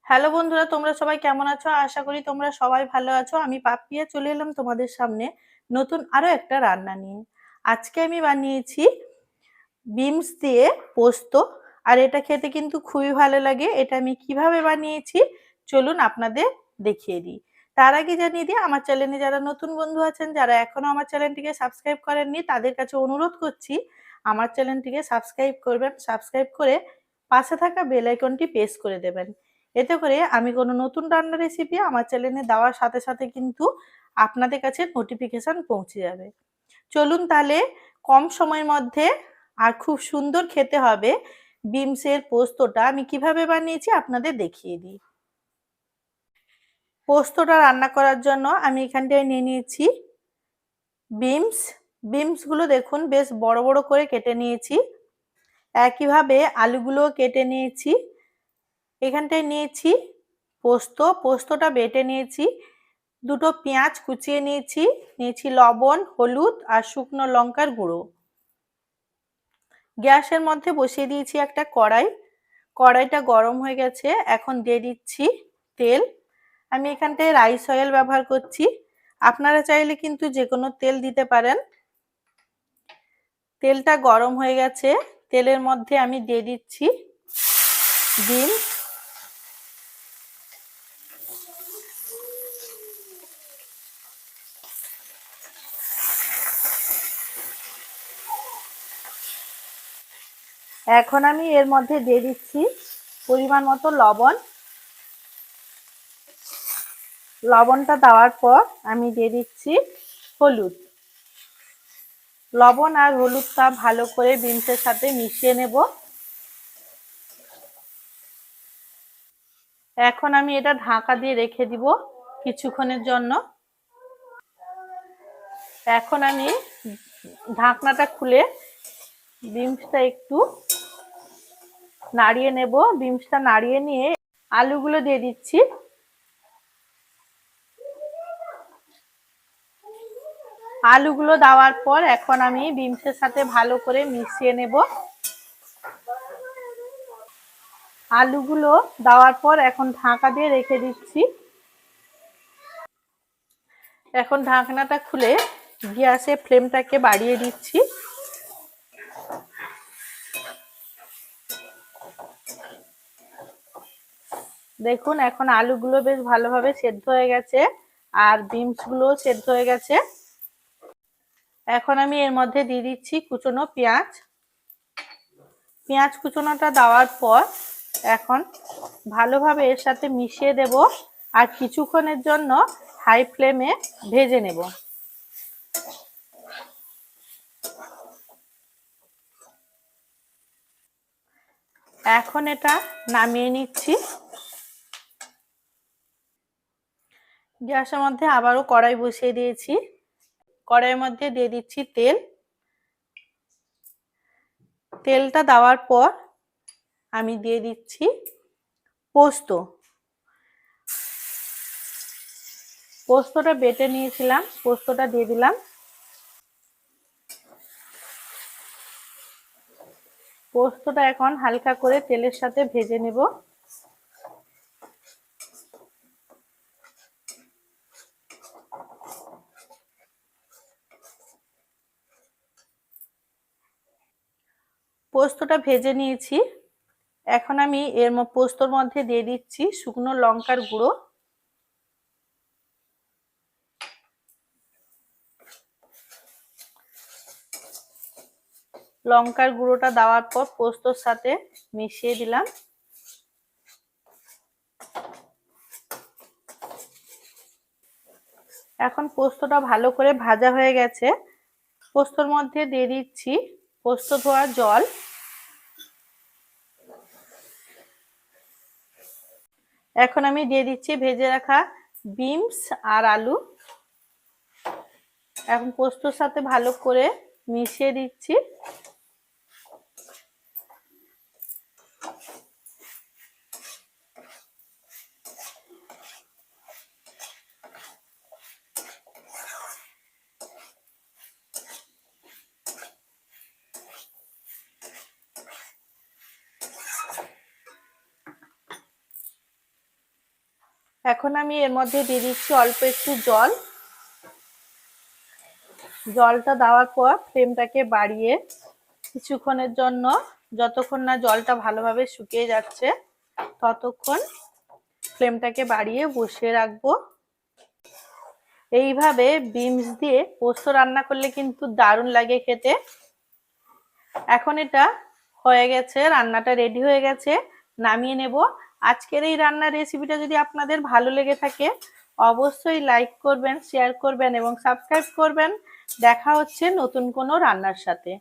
Hello বন্ধুরা, তোমরা সবাই কেমন আছো? আশা করি তোমরা সবাই ভালো আছো। আমি পাপিয়া চলে এলাম তোমাদের সামনে নতুন আরো একটা রান্না নিয়ে। আজকে আমি বানিয়েছি বিমস দিয়ে পোস্ত, আর এটা খেতে কিন্তু খুবই ভালো লাগে। এটা আমি কিভাবে বানিয়েছি চলুন আপনাদের দেখিয়ে দিই। তার আগে জানিয়ে দিই, আমার চ্যানেলে যারা নতুন বন্ধু আছেন, যারা এখনো আমার চ্যানেলটিকে সাবস্ক্রাইব করেননি, তাদের কাছে অনুরোধ করছি আমার চ্যানেলটিকে সাবস্ক্রাইব করবেন। সাবস্ক্রাইব করে পাশে থাকা বেল আইকনটি প্রেস করে দেবেন। এতে করে আমি কোনো নতুন রান্নার রেসিপি আমার চ্যানেলে দেওয়ার সাথে সাথে কিন্তু আপনাদের কাছে নোটিফিকেশন পৌঁছে যাবে। চলুন তাহলে কম সময়ের মধ্যে আর খুব সুন্দর খেতে হবে বিমসের পোস্তটা আমি কিভাবে বানিয়েছি আপনাদের দেখিয়ে দিই। পোস্তটা রান্না করার জন্য আমি এখানটায় নিয়ে নিয়েছি বিমস। বিমসগুলো দেখুন বেশ বড় বড় করে কেটে নিয়েছি। একইভাবে আলুগুলোও কেটে নিয়েছি। এখানটায় নিয়েছি পোস্তটা বেটে নিয়েছি। দুটো পেঁয়াজ কুচিয়ে নিয়েছি লবণ, হলুদ আর শুকনো লঙ্কার গুঁড়ো। গ্যাসের মধ্যে বসিয়ে দিয়েছি একটা কড়াইটা গরম হয়ে গেছে। এখন দিয়ে দিচ্ছি তেল। আমি এখানটায় রাইস অয়েল ব্যবহার করছি, আপনারা চাইলে কিন্তু যে কোনো তেল দিতে পারেন। তেলটা গরম হয়ে গেছে, তেলের মধ্যে আমি দিয়ে দিচ্ছি ডিম। এখন আমি এর মধ্যে দিয়ে দিচ্ছি পরিমাণ মতো লবণ। লবণটা দেওয়ার পর আমি দিয়ে দিচ্ছি হলুদ। লবণ আর হলুদটা ভালো করে বিনসের সাথে মিশিয়ে নেব। এখন আমি এটা ঢাকা দিয়ে রেখে দিব কিছুক্ষণের জন্য। এখন আমি ঢাকনাটা খুলে বিনসটা একটু নাড়িয়ে নেব। বিনসটা নাড়িয়ে নিয়ে আলুগুলো দিয়ে দিচ্ছি। আলুগুলো দেওয়ার পর এখন আমি বিনসের সাথে ভালো করে মিশিয়ে নেব। আলুগুলো দেওয়ার পর এখন ঢাকা দিয়ে রেখে দিচ্ছি। এখন ঢাকনাটা খুলে গ্যাসের ফ্লেমটাকে বাড়িয়ে দিচ্ছি। দেখুন এখন আলুগুলো বেশ ভালোভাবে সেদ্ধ হয়ে গেছে আর বিনসগুলো সেদ্ধ হয়ে গেছে। এখন আমি এর মধ্যে দিয়ে দিচ্ছি কুচনো পেঁয়াজ। পেঁয়াজ কুচনোটা দেওয়ার পর এখন ভালোভাবে এর সাথে মিশিয়ে দেব আর কিছুক্ষণের জন্য হাই ফ্লেমে ভেজে নেব। এখন এটা নামিয়ে নিচ্ছি। গ্যাসের মধ্যে আবারও কড়াই বসিয়ে দিয়েছি। কড়াইয়ের মধ্যে দিয়ে দিচ্ছি তেল। তেলটা দেওয়ার পর আমি দিয়ে দিচ্ছি পোস্তটা বেটে নিয়েছিলাম, পোস্তটা দিয়ে দিলাম। পোস্তটা এখন হালকা করে তেলের সাথে ভেজে নেব। পোস্তটা ভেজে নিয়েছি। এখন আমি পোস্তর মধ্যে দিয়ে দিচ্ছি শুকনো লঙ্কার গুঁড়ো। লঙ্কার গুঁড়োটা দেওয়ার পর পোস্তর সাথে মিশিয়ে দিলাম। এখন পোস্তটা ভালো করে ভাজা হয়ে গেছে। পোস্তর মধ্যে দিয়ে দিচ্ছি পোস্ত ধোয়া জল। এখন আমি দিয়ে দিচ্ছি ভেজে রাখা বিনস আর আলু। এখন পোস্তর সাথে ভালো করে মিশিয়ে দিচ্ছি। এখন আমি এর মধ্যে দিয়ে দিচ্ছি অল্প একটু জল। জলটা দেওয়ার পর ফ্লেমটাকে বাড়িয়ে কিছুক্ষণের জন্য, যতক্ষণ না জলটা ভালোভাবে শুকিয়ে যাচ্ছে ততক্ষণ ফ্লেমটাকে বাড়িয়ে বসিয়ে রাখবো। এইভাবে বিনস দিয়ে পোস্ত রান্না করলে কিন্তু দারুণ লাগে খেতে। এখন এটা হয়ে গেছে, রান্নাটা রেডি হয়ে গেছে, নামিয়ে নেব। আজকের এই রান্নার রেসিপিটা যদি আপনাদের ভালো লেগে থাকে অবশ্যই লাইক করবেন, শেয়ার করবেন এবং সাবস্ক্রাইব করবেন। দেখা হচ্ছে নতুন কোনো রান্নার সাথে।